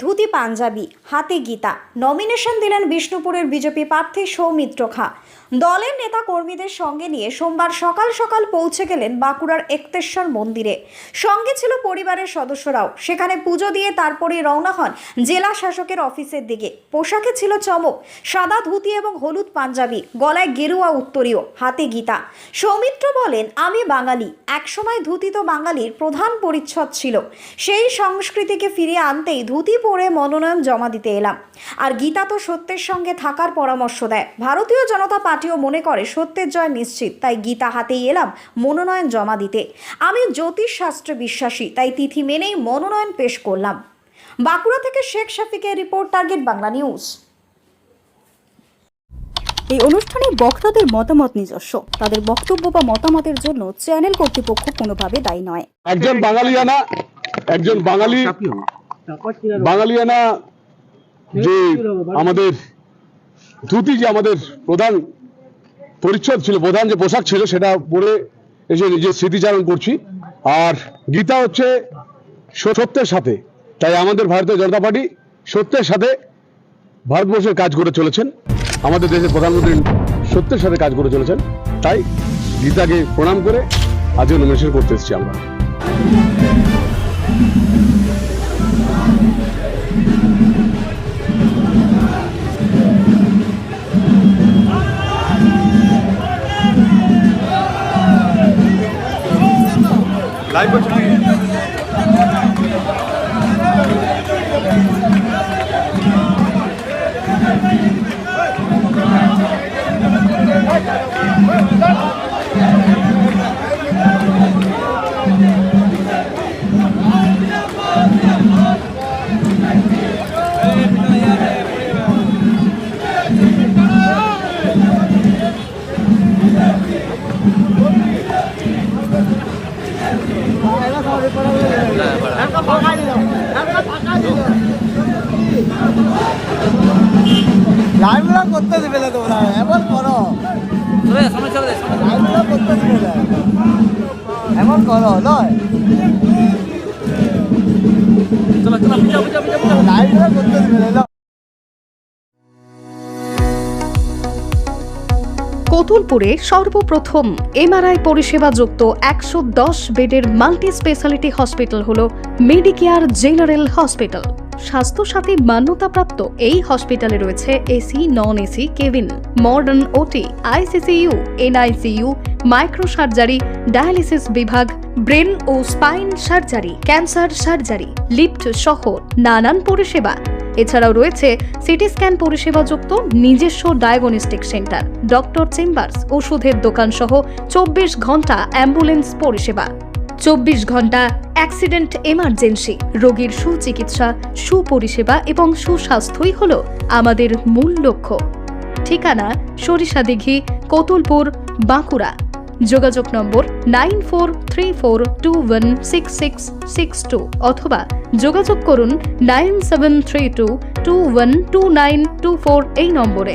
ধুতি পাঞ্জাবি, হাতে গীতা। নমিনেশন দিলেন বিষ্ণুপুরের বিজেপি প্রার্থী সৌমিত্র খাঁ। দলের নেতা কর্মীদের সঙ্গে নিয়ে সোমবার সকাল সকাল পৌঁছে গেলেন বাঁকুড়ার একতেশ্বর মন্দিরে। সঙ্গে ছিল পরিবারের সদস্যরাও। সেখানে পুজো দিয়ে তারপরে রওনা হন জেলা শাসকের অফিসের দিকে। পোশাকে ছিল চমক, সাদা ধুতি এবং হলুদ পাঞ্জাবি, গলায় গেরুয়া উত্তরীয়, হাতে গীতা। সৌমিত্র বলেন, আমি বাঙালি, একসময় ধুতি তো বাঙালির প্রধান পরিচ্ছদ ছিল। সেই সংস্কৃতিকে ফিরিয়ে আনতেই ধুতি পরে মনোনয়ন জমা দিতে এলাম। আর গীতা তো সত্যের সঙ্গে থাকার পরামর্শ দেয়। ভারতীয় জনতা পার্টিও মনে করে সত্যের জয় নিশ্চিত, তাই গীতা হাতেই এলাম মনোনয়ন জমা দিতে। আমি জ্যোতিষ শাস্ত্রে বিশ্বাসী, তাই তিথি মেনেই মনোনয়ন পেশ করলাম। বাঁকুড়া থেকে শেখ শফিকের রিপোর্ট, টার্গেট বাংলা নিউজ। এই অনুষ্ঠানে বক্তাদের মতামত নিজস্ব। তাদের বক্তব্য বা মতামতের জন্য চ্যানেল কর্তৃপক্ষ কোনোভাবে দায়ী নয়। একজন বাঙালিয়ানা যে আমাদের ধুতি, যে আমাদের প্রধান পরিচ্ছদ ছিল, প্রধান যে পোশাক ছিল, সেটা পরে এসে নিজের স্মৃতিচারণ করছি। আর গীতা হচ্ছে সত্যের সাথে, তাই আমাদের ভারতীয় জনতা পার্টি সত্যের সাথে ভারতবর্ষের কাজ করে চলেছেন। আমাদের দেশের প্রধানমন্ত্রী সত্যের সাথে কাজ করে চলেছেন, তাই গীতাকে প্রণাম করে আজকে নমিনেশন করতে এসেছি আমরা। লাইভগুলো করতে দিবে না তোমরা, এমন করো লাইভগুলো করতে দিবে না, এমন করো নয়, লাইভগুলো করতে দিবে না। কতুলপুরে সর্বপ্রথম এমআরআই পরিষেবা যুক্ত 110 বেডের মাল্টি স্পেশালিটি হসপিটাল হল মেডিকেয়ার জেনারেল হসপিটাল। স্বাস্থ্যসাথী মান্যতাপ্রাপ্ত এই হসপিটালে রয়েছে AC, non AC cabin, modern OT, ICCU, NICU, micro surgery, dialysis বিভাগ, ব্রেন ও spine surgery, cancer surgery, lift সহ নানান পরিষেবা। এছাড়াও রয়েছে সিটি স্ক্যান পরিষেবা যুক্ত নিজস্ব ডায়াগনস্টিক সেন্টার, ডক্টর চেম্বার্স, ওষুধের দোকান সহ 24 ঘন্টা অ্যাম্বুলেন্স পরিষেবা, 24 ঘন্টা অ্যাক্সিডেন্ট এমার্জেন্সি। রোগীর সুচিকিৎসা, সুপরিষেবা এবং সুস্বাস্থ্যই হল আমাদের মূল লক্ষ্য। ঠিকানা সরিষাদিঘি, কতুলপুর, বাঁকুড়া। যোগাযোগ নম্বর 9434216662 অথবা যোগাযোগ করুন 9732212924 এই নম্বরে।